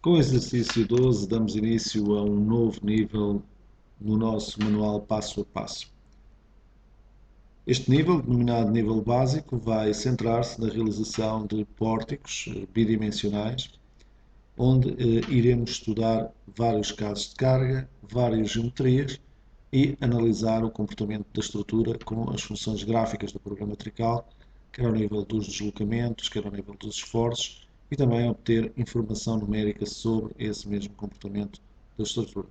Com o exercício 12, damos início a um novo nível no nosso manual passo a passo. Este nível, denominado nível básico, vai centrar-se na realização de pórticos bidimensionais, onde iremos estudar vários casos de carga, várias geometrias e analisar o comportamento da estrutura com as funções gráficas do programa trical, quer ao nível dos deslocamentos, quer ao nível dos esforços, e também obter informação numérica sobre esse mesmo comportamento da estrutura.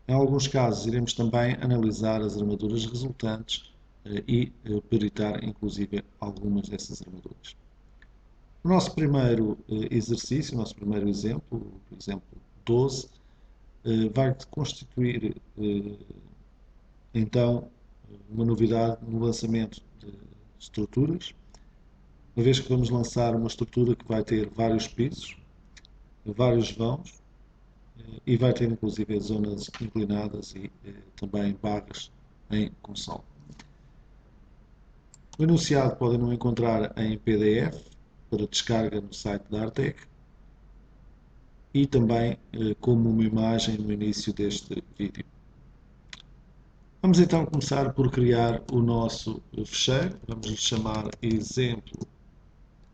Em alguns casos, iremos também analisar as armaduras resultantes e peritar, inclusive, algumas dessas armaduras. O nosso primeiro exercício, o nosso primeiro exemplo, o exemplo 12, vai constituir, então, uma novidade no lançamento de estruturas, uma vez que vamos lançar uma estrutura que vai ter vários pisos, vários vãos e vai ter inclusive zonas inclinadas e também barras em console. O enunciado podem não encontrar em PDF para descarga no site da Artec e também como uma imagem no início deste vídeo. Vamos então começar por criar o nosso fecheiro. Vamos lhe chamar exemplo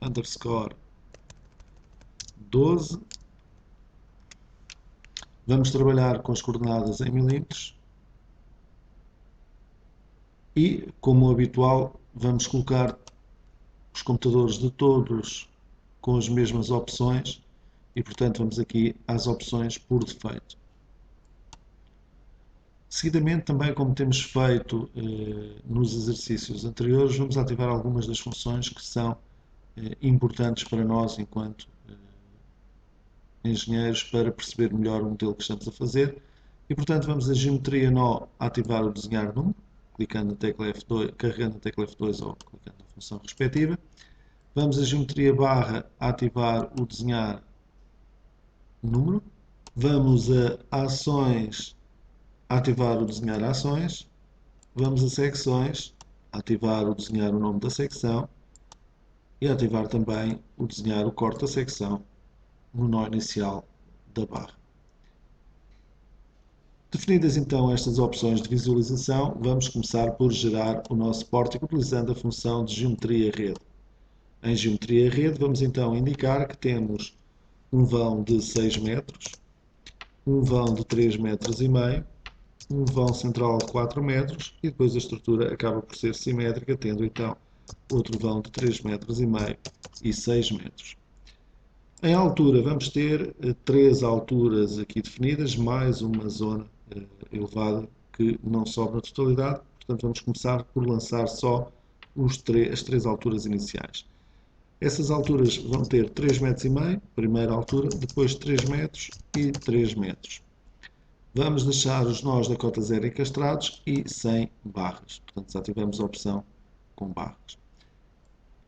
_12. Vamos trabalhar com as coordenadas em milímetros e, como habitual, vamos colocar os computadores de todos com as mesmas opções e, portanto, vamos aqui às opções por defeito. Seguidamente, também como temos feito nos exercícios anteriores, vamos ativar algumas das funções que são importantes para nós enquanto engenheiros para perceber melhor o modelo que estamos a fazer e, portanto, vamos a geometria nó ativar o desenhar número, clicando na tecla F2, carregando na tecla F2 ou clicando na função respectiva. Vamos a geometria barra ativar o desenhar número. Vamos a ações ativar o desenhar ações. Vamos a secções ativar o desenhar o nome da secção e ativar também o desenhar o corte da secção no nó inicial da barra. Definidas então estas opções de visualização, vamos começar por gerar o nosso pórtico utilizando a função de geometria rede. Em geometria rede vamos então indicar que temos um vão de 6 metros, um vão de 3,5 metros, um vão central de 4 metros e depois a estrutura acaba por ser simétrica, tendo então outro vão de 3,5 metros e 6 metros. Em altura vamos ter 3 alturas aqui definidas, mais uma zona elevada que não sobe na totalidade, portanto vamos começar por lançar só as 3 alturas iniciais. Essas alturas vão ter 3,5 metros, primeira altura, depois 3 metros e 3 metros. Vamos deixar os nós da cota zero encastrados e sem barras, portanto desativamos a opção com barras.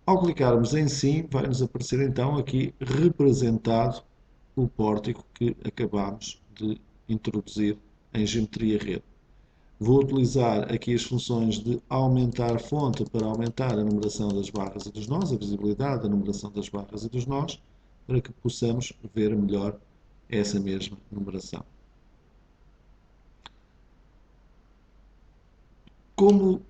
Ao clicarmos em sim, vai-nos aparecer então aqui representado o pórtico que acabamos de introduzir em geometria rede. Vou utilizar aqui as funções de aumentar fonte para aumentar a numeração das barras e dos nós, a visibilidade da numeração das barras e dos nós, para que possamos ver melhor essa mesma numeração. Como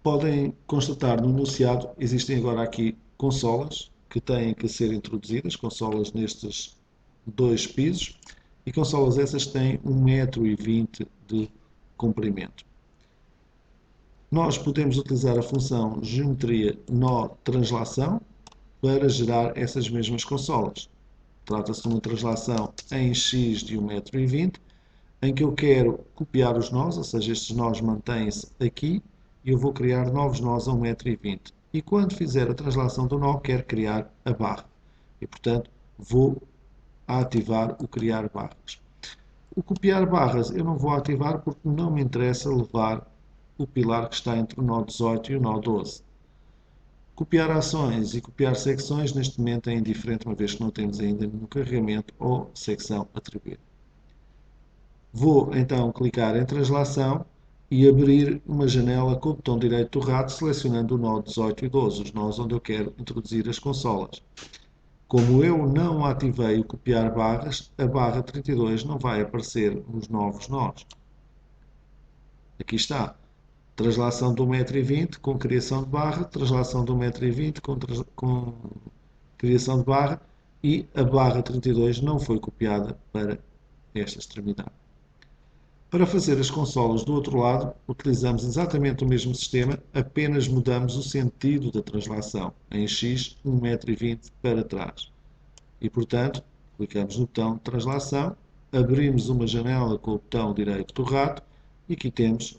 podem constatar no enunciado, existem agora aqui consolas que têm que ser introduzidas, consolas nestes 2 pisos, e consolas essas têm 1,20 m de comprimento. Nós podemos utilizar a função geometria nó translação para gerar essas mesmas consolas. Trata-se de uma translação em x de 1,20 m, em que eu quero copiar os nós, ou seja, estes nós mantêm-se aqui, e eu vou criar novos nós a 1,20 m. E quando fizer a translação do nó, quero criar a barra. E, portanto, vou ativar o criar barras. O copiar barras eu não vou ativar porque não me interessa levar o pilar que está entre o nó 18 e o nó 12. Copiar ações e copiar secções neste momento é indiferente, uma vez que não temos ainda nenhum carregamento ou secção atribuída. Vou então clicar em translação e abrir uma janela com o botão direito do rato, selecionando o nó 18 e 12, os nós onde eu quero introduzir as consolas. Como eu não ativei o copiar barras, a barra 32 não vai aparecer nos novos nós. Aqui está. Translação de 1,20 m com criação de barra, translação de 1,20 m com criação de barra, e a barra 32 não foi copiada para esta extremidade. Para fazer as consolas do outro lado, utilizamos exatamente o mesmo sistema, apenas mudamos o sentido da translação, em X 1,20 m para trás. E, portanto, clicamos no botão de translação, abrimos uma janela com o botão direito do rato e aqui temos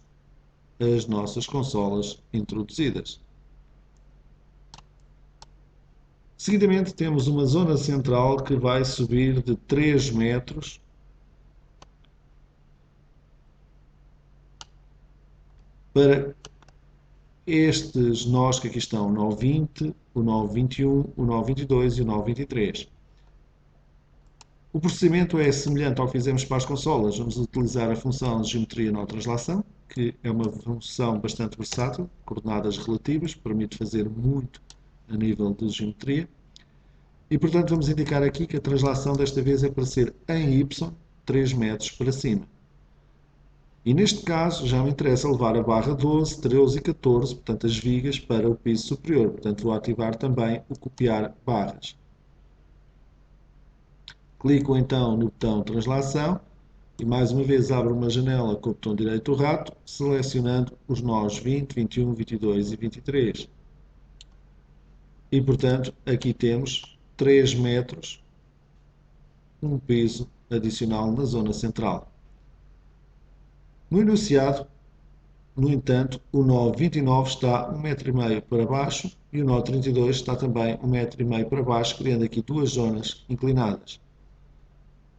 as nossas consolas introduzidas. Seguidamente temos uma zona central que vai subir de 3 metros para estes nós que aqui estão, o nó 20, o nó 21, o nó 22 e o nó 23. O procedimento é semelhante ao que fizemos para as consolas. Vamos utilizar a função de geometria nó translação, que é uma função bastante versátil, coordenadas relativas, permite fazer muito a nível de geometria. E, portanto, vamos indicar aqui que a translação desta vez é para ser em Y, 3 metros para cima. E neste caso já me interessa levar a barra 12, 13 e 14, portanto as vigas, para o piso superior. Portanto vou ativar também o copiar barras. Clico então no botão translação e mais uma vez abro uma janela com o botão direito do rato, selecionando os nós 20, 21, 22 e 23. E portanto aqui temos 3 metros, um piso adicional na zona central. No enunciado, no entanto, o nó 29 está 1,5 m para baixo e o nó 32 está também 1,5 m para baixo, criando aqui duas zonas inclinadas.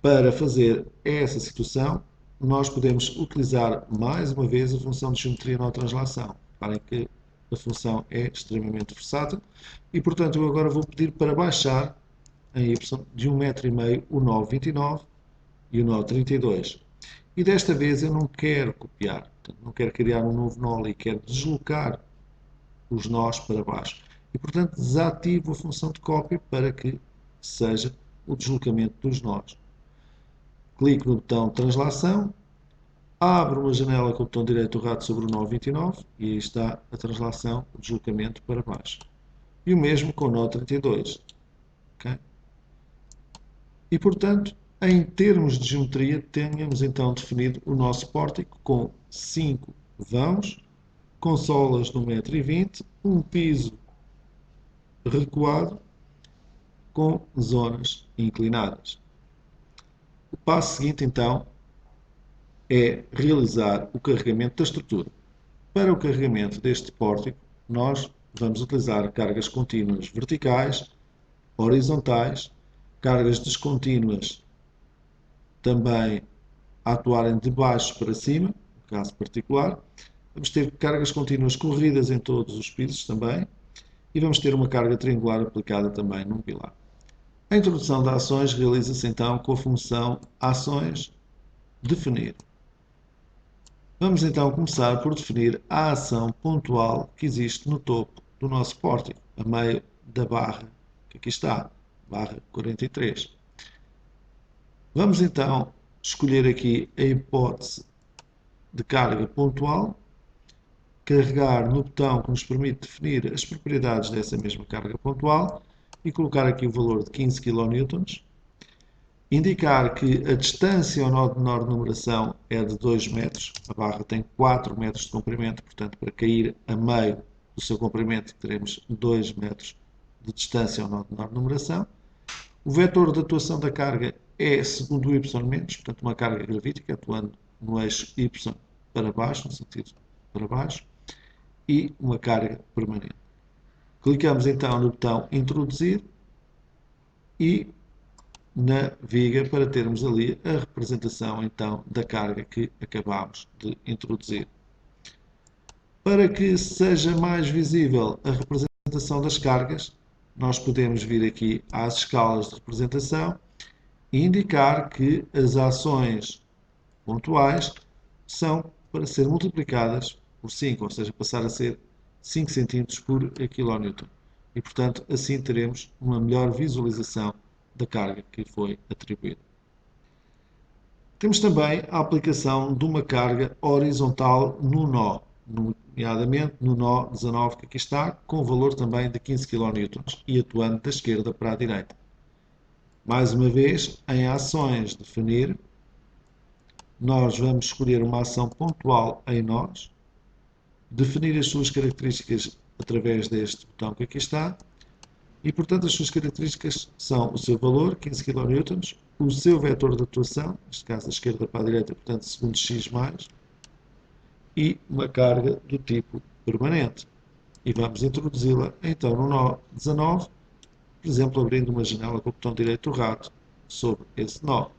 Para fazer essa situação, nós podemos utilizar mais uma vez a função de geometria nó translação. Reparem que a função é extremamente versátil e, portanto, eu agora vou pedir para baixar em Y de 1,5 m o nó 29 e o nó 32. E desta vez eu não quero copiar, portanto, não quero criar um novo nó ali, quero deslocar os nós para baixo. E, portanto, desativo a função de cópia para que seja o deslocamento dos nós. Clico no botão de translação, abro uma janela com o botão direito do rato sobre o nó 29 e aí está a translação, o deslocamento para baixo. E o mesmo com o nó 32. Okay? E, portanto, em termos de geometria, tenhamos então definido o nosso pórtico com 5 vãos, consolas de 1,20 m, um piso recuado com zonas inclinadas. O passo seguinte, então, é realizar o carregamento da estrutura. Para o carregamento deste pórtico, nós vamos utilizar cargas contínuas verticais, horizontais, cargas descontínuas também a atuarem de baixo para cima, no caso particular. Vamos ter cargas contínuas corridas em todos os pisos também e vamos ter uma carga triangular aplicada também num pilar. A introdução de ações realiza-se então com a função ações definir. Vamos então começar por definir a ação pontual que existe no topo do nosso pórtico, a meio da barra que aqui está, barra 43. Vamos então escolher aqui a hipótese de carga pontual, carregar no botão que nos permite definir as propriedades dessa mesma carga pontual e colocar aqui o valor de 15 kN, indicar que a distância ao nó de menor numeração é de 2 metros, a barra tem 4 metros de comprimento, portanto para cair a meio do seu comprimento teremos 2 metros de distância ao nó de menor numeração. O vetor de atuação da carga é segundo o y menos, portanto uma carga gravítica atuando no eixo y para baixo, no sentido para baixo, e uma carga permanente. Clicamos então no botão introduzir e na viga para termos ali a representação então da carga que acabámos de introduzir. Para que seja mais visível a representação das cargas, nós podemos vir aqui às escalas de representação e indicar que as ações pontuais são para ser multiplicadas por 5, ou seja, passar a ser 5 cm por kN. e, portanto, assim teremos uma melhor visualização da carga que foi atribuída. Temos também a aplicação de uma carga horizontal no nó, nomeadamente no nó 19 que aqui está, com valor também de 15 kN e atuando da esquerda para a direita. Mais uma vez, em ações definir, nós vamos escolher uma ação pontual em nós, definir as suas características através deste botão que aqui está, e portanto as suas características são o seu valor, 15 kN, o seu vetor de atuação, neste caso da esquerda para a direita, portanto segundo x mais, e uma carga do tipo permanente. E vamos introduzi-la então no nó 19, por exemplo, abrindo uma janela com o botão direito do rato sobre esse nó.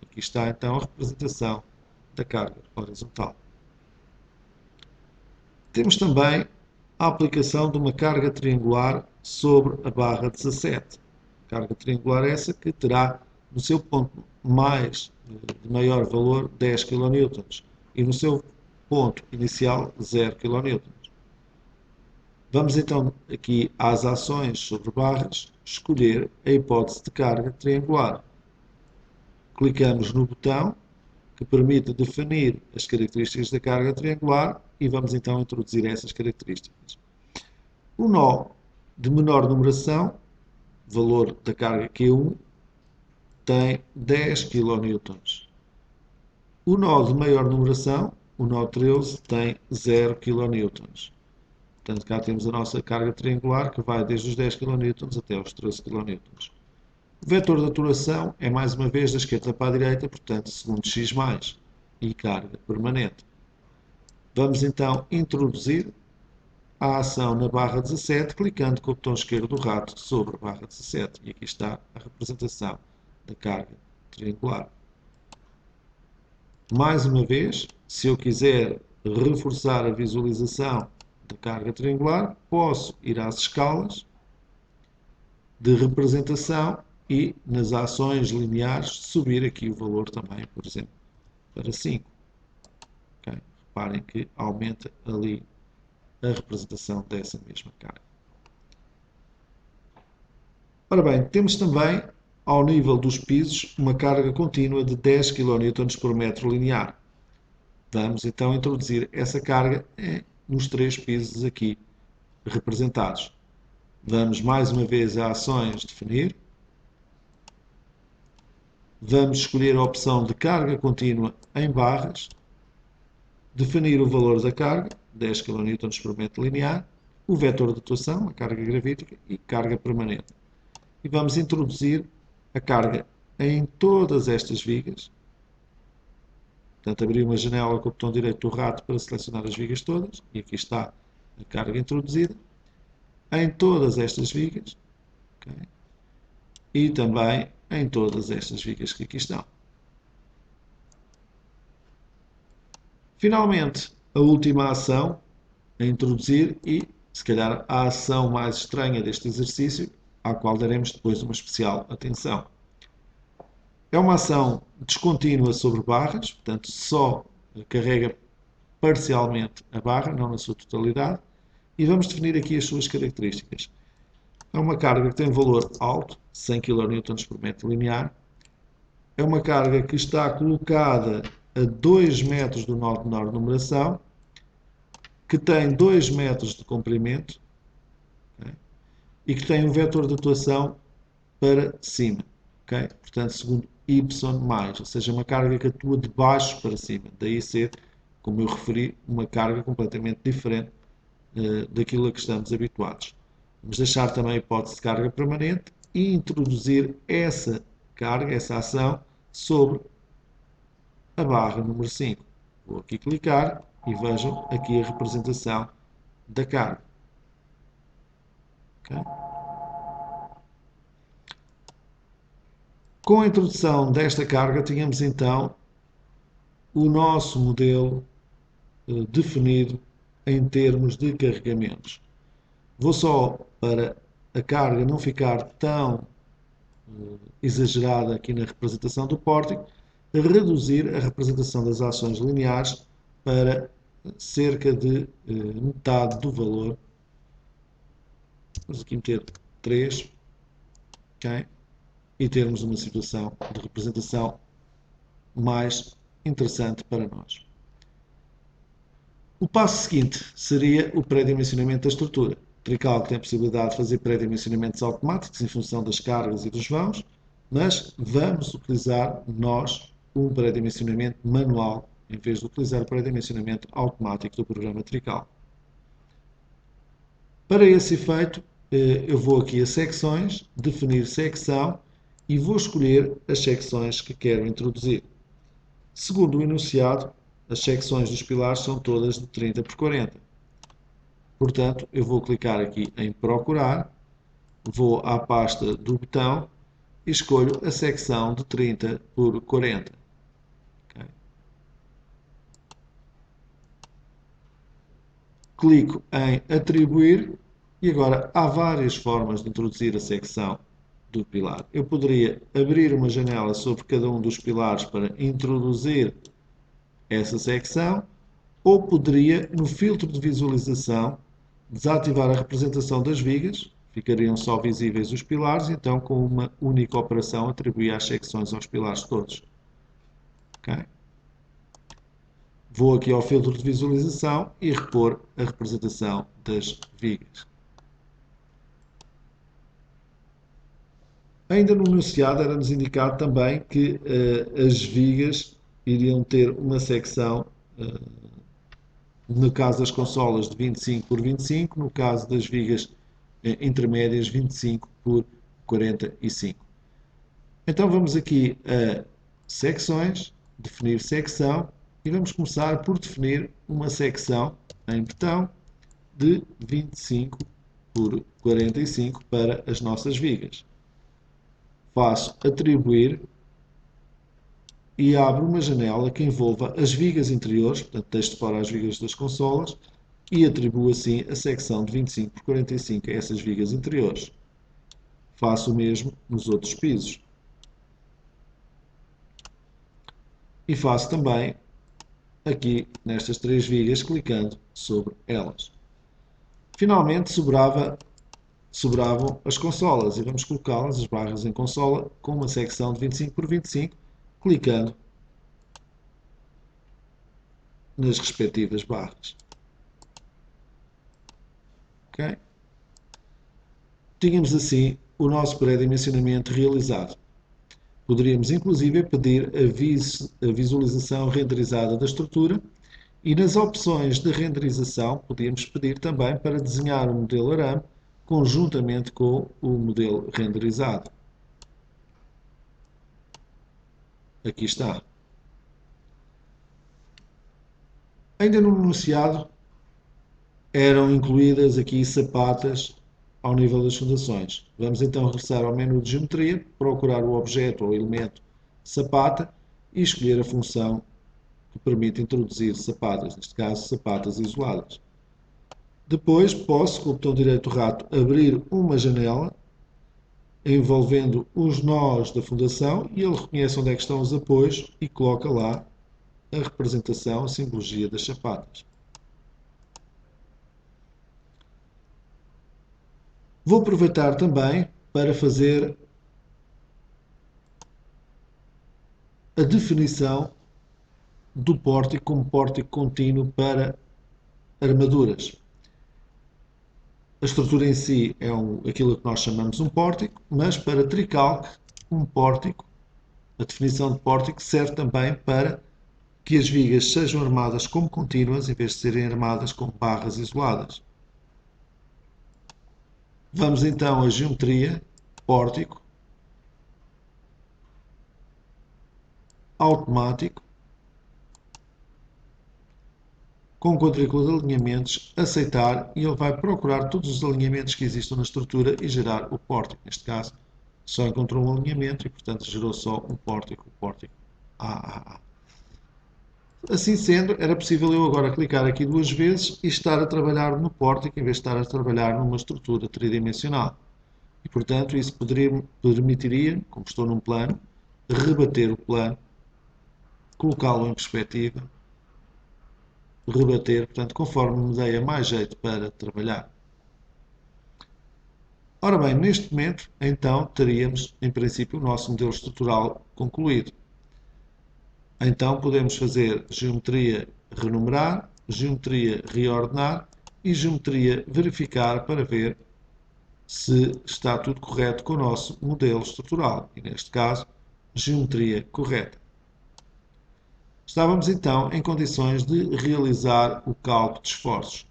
Aqui está então a representação da carga horizontal. Temos também a aplicação de uma carga triangular sobre a barra 17. Carga triangular essa que terá no seu ponto de maior valor 10 kN e no seu ponto inicial 0 kN. Vamos então aqui às ações sobre barras, escolher a hipótese de carga triangular. Clicamos no botão que permite definir as características da carga triangular e vamos então introduzir essas características. O nó de menor numeração, valor da carga Q1, tem 10 kN. O nó de maior numeração, o nó 13, tem 0 kN. Portanto, cá temos a nossa carga triangular que vai desde os 10 kN até os 13 kN. O vetor de atuação é mais uma vez da esquerda para a direita, portanto, segundo x mais, e carga permanente. Vamos então introduzir a ação na barra 17, clicando com o botão esquerdo do rato sobre a barra 17. E aqui está a representação da carga triangular. Mais uma vez, se eu quiser reforçar a visualização da carga triangular, posso ir às escalas de representação e nas ações lineares subir aqui o valor também, por exemplo, para 5. Okay? Reparem que aumenta ali a representação dessa mesma carga. Ora bem, temos também, ao nível dos pisos, uma carga contínua de 10 kN por metro linear. Vamos então introduzir essa carga nos três pisos aqui representados. Vamos mais uma vez a ações definir. Vamos escolher a opção de carga contínua em barras. Definir o valor da carga, 10 kN por metro linear. O vetor de atuação, a carga gravítica e carga permanente. E vamos introduzir a carga em todas estas vigas. Portanto, abrir uma janela com o botão direito do rato para selecionar as vigas todas. E aqui está a carga introduzida. Em todas estas vigas. Okay? E também em todas estas vigas que aqui estão. Finalmente, a última ação a introduzir e, se calhar, a ação mais estranha deste exercício, à qual daremos depois uma especial atenção. É uma ação descontínua sobre barras, portanto, só carrega parcialmente a barra, não na sua totalidade, e vamos definir aqui as suas características. É uma carga que tem um valor alto, 100 kN por metro linear. É uma carga que está colocada a 2 metros do nó de menor numeração, que tem 2 metros de comprimento, okay? E que tem um vetor de atuação para cima. Okay? Portanto, segundo y mais, ou seja, uma carga que atua de baixo para cima. Daí ser, como eu referi, uma carga completamente diferente daquilo a que estamos habituados. Vamos deixar também a hipótese de carga permanente e introduzir essa carga, essa ação, sobre a barra número 5. Vou aqui clicar e vejam aqui a representação da carga. Okay? Com a introdução desta carga, tínhamos então o nosso modelo definido em termos de carregamentos. Vou só, para a carga não ficar tão exagerada aqui na representação do pórtico, reduzir a representação das ações lineares para cerca de metade do valor Vamos aqui meter 3, ok? E termos uma situação de representação mais interessante para nós. O passo seguinte seria o pré-dimensionamento da estrutura. Trecalc tem a possibilidade de fazer pré-dimensionamentos automáticos em função das cargas e dos vãos, mas vamos utilizar nós um pré-dimensionamento manual em vez de utilizar o pré-dimensionamento automático do programa Trecalc. Para esse efeito, eu vou aqui a secções, definir secção e vou escolher as secções que quero introduzir. Segundo o enunciado, as secções dos pilares são todas de 30 por 40. Portanto, eu vou clicar aqui em procurar, vou à pasta do botão e escolho a secção de 30 por 40. Okay. Clico em atribuir e agora há várias formas de introduzir a secção do pilar. Eu poderia abrir uma janela sobre cada um dos pilares para introduzir essa secção, ou poderia, no filtro de visualização, desativar a representação das vigas, ficariam só visíveis os pilares, então com uma única operação atribuir as secções aos pilares todos. Okay? Vou aqui ao filtro de visualização e repor a representação das vigas. Ainda no enunciado era-nos indicado também que as vigas iriam ter uma secção, no caso das consolas, de 25 por 25, no caso das vigas intermédias, 25 por 45. Então vamos aqui a secções, definir secção, e vamos começar por definir uma secção em betão de 25 por 45 para as nossas vigas. Faço atribuir e abro uma janela que envolva as vigas interiores, portanto deixo de fora as vigas das consolas e atribuo assim a secção de 25 por 45 a essas vigas interiores. Faço o mesmo nos outros pisos. E faço também aqui nestas três vigas clicando sobre elas. Finalmente sobravam as consolas e vamos colocá-las, as barras em consola, com uma secção de 25 por 25, clicando nas respectivas barras. Okay? Tínhamos assim o nosso pré-dimensionamento realizado. Poderíamos inclusive pedir a visualização renderizada da estrutura e nas opções de renderização podíamos pedir também para desenhar o modelo arame conjuntamente com o modelo renderizado. Aqui está. Ainda no enunciado eram incluídas aqui sapatas ao nível das fundações. Vamos então regressar ao menu de geometria, procurar o objeto ou elemento sapata e escolher a função que permite introduzir sapatas, neste caso sapatas isoladas. Depois posso, com o botão direito do rato, abrir uma janela envolvendo os nós da fundação e ele reconhece onde é que estão os apoios e coloca lá a representação, a simbologia das sapatas. Vou aproveitar também para fazer a definição do pórtico como pórtico contínuo para armaduras. A estrutura em si é aquilo que nós chamamos um pórtico, mas para Trecalc, um pórtico, a definição de pórtico serve também para que as vigas sejam armadas como contínuas em vez de serem armadas como barras isoladas. Vamos então à geometria, pórtico, automático, com quadrícula de alinhamentos, aceitar e ele vai procurar todos os alinhamentos que existam na estrutura e gerar o pórtico. Neste caso, só encontrou um alinhamento e, portanto, gerou só um pórtico, o pórtico AAA. Assim sendo, era possível eu agora clicar aqui duas vezes e estar a trabalhar no pórtico em vez de estar a trabalhar numa estrutura tridimensional. E, portanto, isso permitiria, como estou num plano, rebater o plano, colocá-lo em perspectiva, rebater, portanto, conforme me dei a mais jeito para trabalhar. Ora bem, neste momento, então, teríamos, em princípio, o nosso modelo estrutural concluído. Então, podemos fazer geometria renumerar, geometria reordenar e geometria verificar para ver se está tudo correto com o nosso modelo estrutural. E, neste caso, geometria correta. Estávamos, então, em condições de realizar o cálculo de esforços.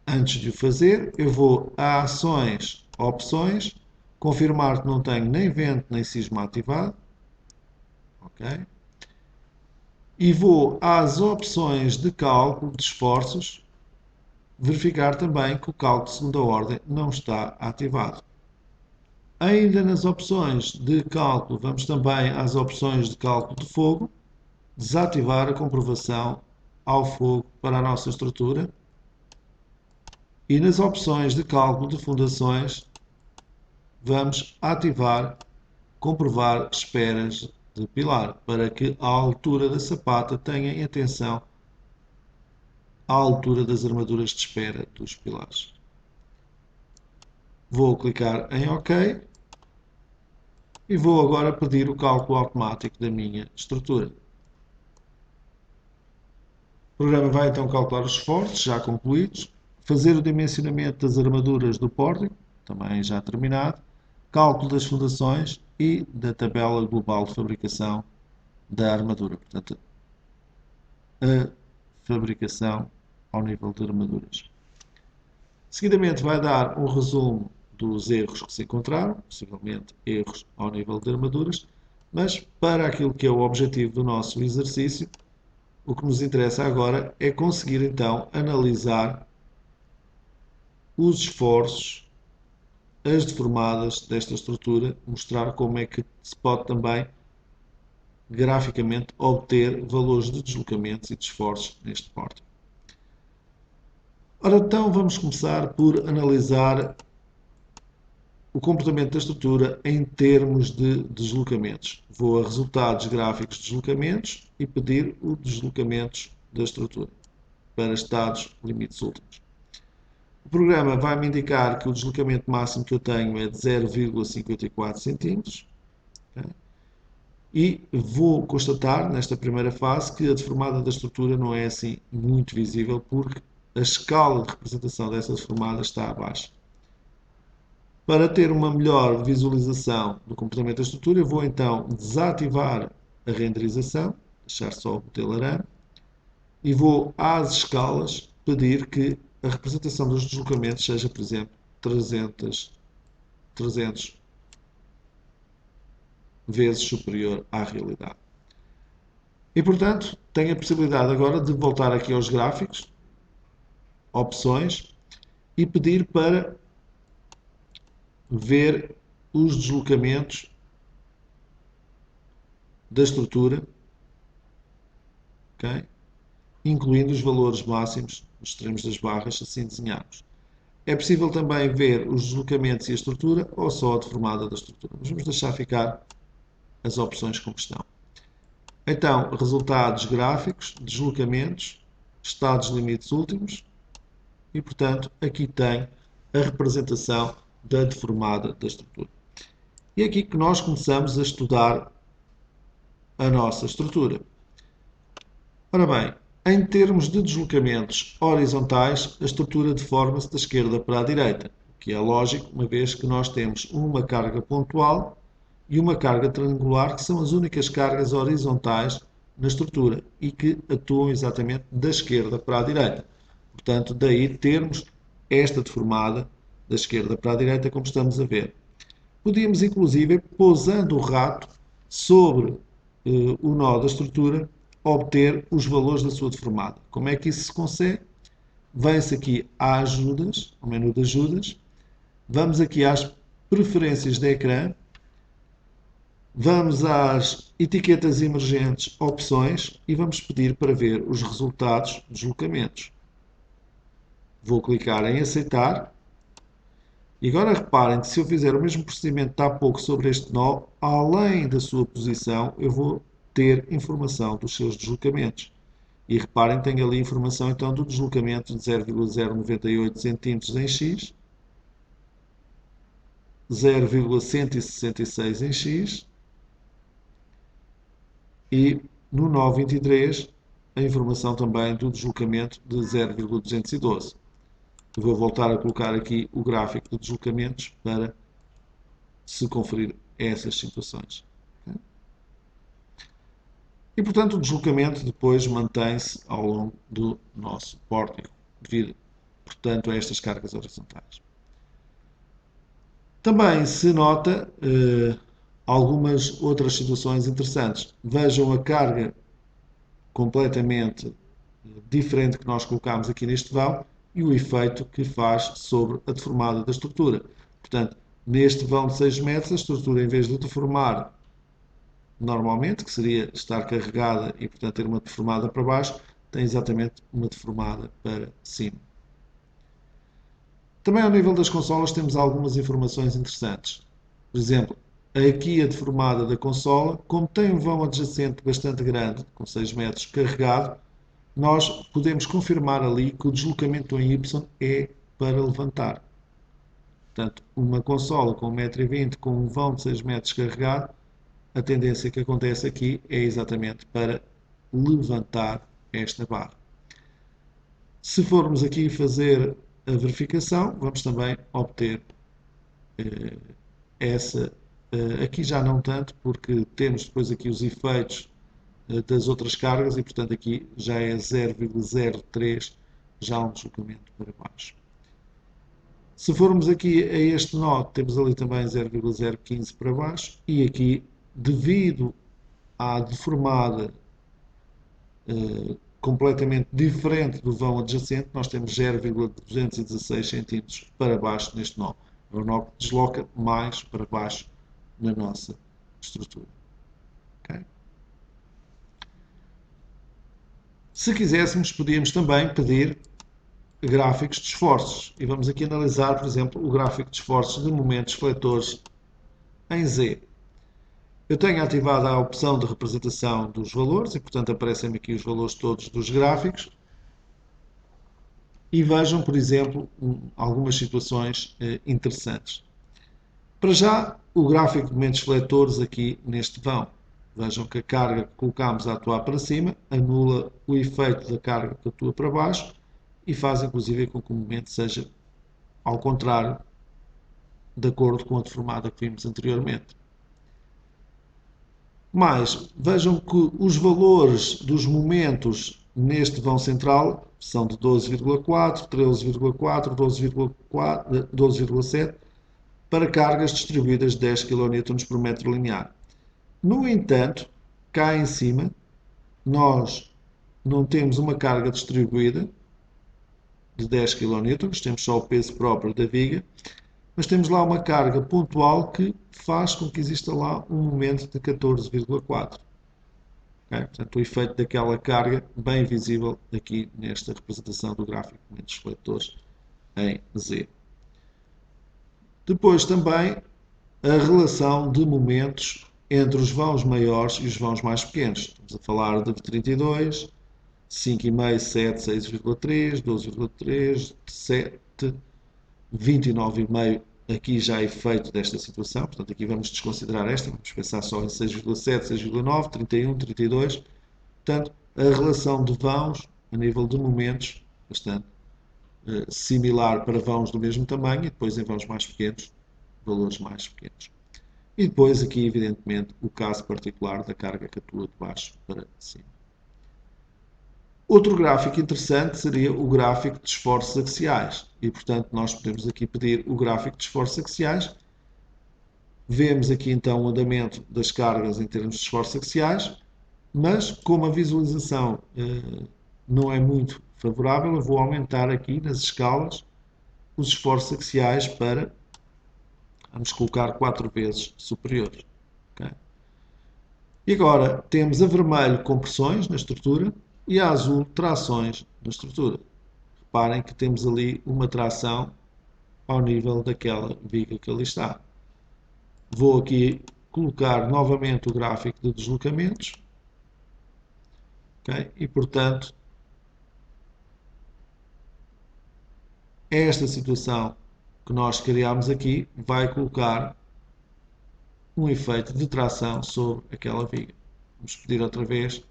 Antes de o fazer, eu vou a ações, opções, confirmar que não tenho nem vento nem sismo ativado. Ok? E vou às opções de cálculo de esforços, verificar também que o cálculo de segunda ordem não está ativado. Ainda nas opções de cálculo, vamos também às opções de cálculo de fogo, desativar a comprovação ao fogo para a nossa estrutura. E nas opções de cálculo de fundações, vamos ativar, comprovar esperas de pilar, para que a altura da sapata tenha em atenção à altura das armaduras de espera dos pilares. Vou clicar em OK e vou agora pedir o cálculo automático da minha estrutura. O programa vai então calcular os esforços já concluídos, fazer o dimensionamento das armaduras do pórtico, também já terminado, cálculo das fundações e da tabela global de fabricação da armadura. Portanto, a fabricação ao nível de armaduras. Seguidamente vai dar um resumo dos erros que se encontraram, possivelmente erros ao nível de armaduras, mas para aquilo que é o objetivo do nosso exercício, o que nos interessa agora é conseguir então analisar os esforços, as deformadas desta estrutura, mostrar como é que se pode também graficamente obter valores de deslocamentos e de esforços neste pórtico. Ora, então vamos começar por analisar o comportamento da estrutura em termos de deslocamentos. Vou a resultados gráficos de deslocamentos e pedir os deslocamentos da estrutura para estados limites últimos. O programa vai me indicar que o deslocamento máximo que eu tenho é de 0,54 cm. Okay? E vou constatar nesta primeira fase que a deformada da estrutura não é assim muito visível porque a escala de representação dessa deformada está abaixo. Para ter uma melhor visualização do comportamento da estrutura, eu vou então desativar a renderização, deixar só o modelo arame, e vou às escalas pedir que a representação dos deslocamentos seja, por exemplo, 300 vezes superior à realidade. E, portanto, tenho a possibilidade agora de voltar aqui aos gráficos, opções, e pedir para ver os deslocamentos da estrutura, okay? Incluindo os valores máximos nos extremos das barras, assim desenhados. É possível também ver os deslocamentos e a estrutura ou só a deformada da estrutura. Mas vamos deixar ficar as opções como estão. Então, resultados gráficos, deslocamentos, estados limites últimos e, portanto, aqui tem a representação da deformada da estrutura. E é aqui que nós começamos a estudar a nossa estrutura. Ora bem, em termos de deslocamentos horizontais, a estrutura deforma-se da esquerda para a direita, o que é lógico, uma vez que nós temos uma carga pontual e uma carga triangular, que são as únicas cargas horizontais na estrutura e que atuam exatamente da esquerda para a direita. Portanto, daí termos esta deformada da esquerda para a direita, como estamos a ver. Podíamos, inclusive, pousando o rato sobre o nó da estrutura, obter os valores da sua deformada. Como é que isso se consegue? Vem-se aqui a ajudas, ao menu de ajudas, vamos aqui às preferências de ecrã, vamos às etiquetas emergentes, opções, e vamos pedir para ver os resultados dos deslocamentos. Vou clicar em aceitar. E agora reparem que se eu fizer o mesmo procedimento de há pouco sobre este nó, além da sua posição, eu vou ter informação dos seus deslocamentos. E reparem, tenho ali informação então do deslocamento de 0,098 cm em X 0,166 em X e no 923 a informação também do deslocamento de 0,212. Vou voltar a colocar aqui o gráfico de deslocamentos para se conferir essas situações. E, portanto, o deslocamento depois mantém-se ao longo do nosso pórtico, devido, portanto, a estas cargas horizontais. Também se nota algumas outras situações interessantes. Vejam a carga completamente diferente que nós colocamos aqui neste vão e o efeito que faz sobre a deformada da estrutura. Portanto, neste vão de 6 metros, a estrutura, em vez de deformar normalmente, que seria estar carregada e, portanto, ter uma deformada para baixo, tem exatamente uma deformada para cima. Também ao nível das consolas temos algumas informações interessantes. Por exemplo, aqui a deformada da consola, como tem um vão adjacente bastante grande, com 6 metros carregado, nós podemos confirmar ali que o deslocamento em Y é para levantar. Portanto, uma consola com 1,20 m com um vão de 6 metros carregado, a tendência que acontece aqui é exatamente para levantar esta barra. Se formos aqui fazer a verificação, vamos também obter essa, aqui já não tanto, porque temos depois aqui os efeitos das outras cargas e, portanto, aqui já é 0,03, já um deslocamento para baixo. Se formos aqui a este nó, temos ali também 0,015 para baixo e aqui, devido à deformada completamente diferente do vão adjacente, nós temos 0,216 cm para baixo neste nó. É o nó que desloca mais para baixo na nossa estrutura. Okay? Se quiséssemos, podíamos também pedir gráficos de esforços. E vamos aqui analisar, por exemplo, o gráfico de esforços de momentos fletores em Z. Eu tenho ativada a opção de representação dos valores e, portanto, aparecem-me aqui os valores todos dos gráficos. E vejam, por exemplo, algumas situações interessantes. Para já, o gráfico de momentos fletores aqui neste vão. Vejam que a carga que colocamos a atuar para cima anula o efeito da carga que atua para baixo e faz, inclusive, com que o momento seja ao contrário, de acordo com a deformada que vimos anteriormente. Mas vejam que os valores dos momentos neste vão central são de 12,4, 13,4, 12,7 para cargas distribuídas de 10 kN por metro linear. No entanto, cá em cima, nós não temos uma carga distribuída de 10 kN, temos só o peso próprio da viga, mas temos lá uma carga pontual que faz com que exista lá um momento de 14,4. Okay? Portanto, o efeito daquela carga bem visível aqui nesta representação do gráfico de momentos fletores em Z. Depois também a relação de momentos entre os vãos maiores e os vãos mais pequenos. Estamos a falar de 32, 5,5, 7, 6,3, 12,3, 7, 29,5, aqui já é efeito desta situação, portanto aqui vamos desconsiderar esta, vamos pensar só em 6,7, 6,9, 31, 32, portanto a relação de vãos a nível de momentos bastante similar para vãos do mesmo tamanho e depois em vãos mais pequenos, valores mais pequenos. E depois aqui evidentemente o caso particular da carga que atua de baixo para cima. Outro gráfico interessante seria o gráfico de esforços axiais e, portanto, nós podemos aqui pedir o gráfico de esforços axiais. Vemos aqui então o andamento das cargas em termos de esforços axiais, mas como a visualização não é muito favorável, eu vou aumentar aqui nas escalas os esforços axiais para, vamos colocar 4 vezes superiores. Okay? E agora temos a vermelho compressões na estrutura e a azul trações na estrutura. Reparem que temos ali uma tração ao nível daquela viga que ali está. Vou aqui colocar novamente o gráfico de deslocamentos. Okay? E, portanto, esta situação que nós criámos aqui vai colocar um efeito de tração sobre aquela viga. Vamos pedir outra vez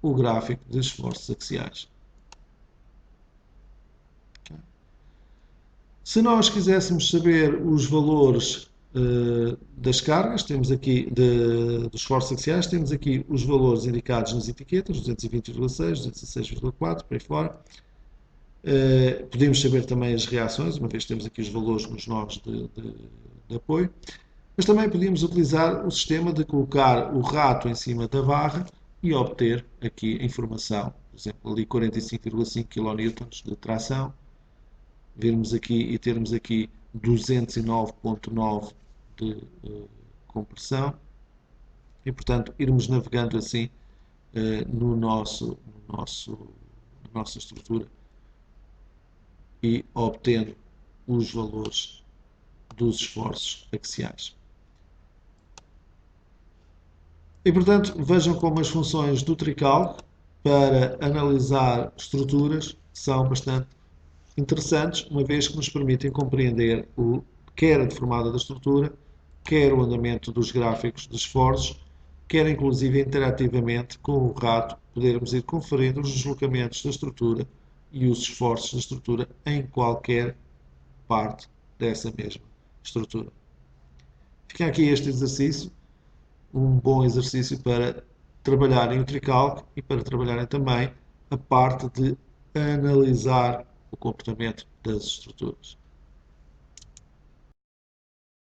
o gráfico de esforços axiais. Se nós quiséssemos saber os valores das cargas, temos aqui dos esforços axiais, temos aqui os valores indicados nas etiquetas, 220,6, 206,4, por aí fora. Podemos saber também as reações, uma vez que temos aqui os valores nos nós de apoio, mas também podíamos utilizar o sistema de colocar o rato em cima da barra e obter aqui a informação, por exemplo, ali 45,5 kN de tração, vermos aqui e termos aqui 209,9 de compressão e, portanto, irmos navegando assim na nossa estrutura e obtendo os valores dos esforços axiais. E, portanto, vejam como as funções do tricálculo para analisar estruturas são bastante interessantes, uma vez que nos permitem compreender quer a deformada da estrutura, quer o andamento dos gráficos de esforços, quer inclusive interativamente com o rato podermos ir conferindo os deslocamentos da estrutura e os esforços da estrutura em qualquer parte dessa mesma estrutura. Fica aqui este exercício, um bom exercício para trabalharem o tricálculo e para trabalharem também a parte de analisar o comportamento das estruturas.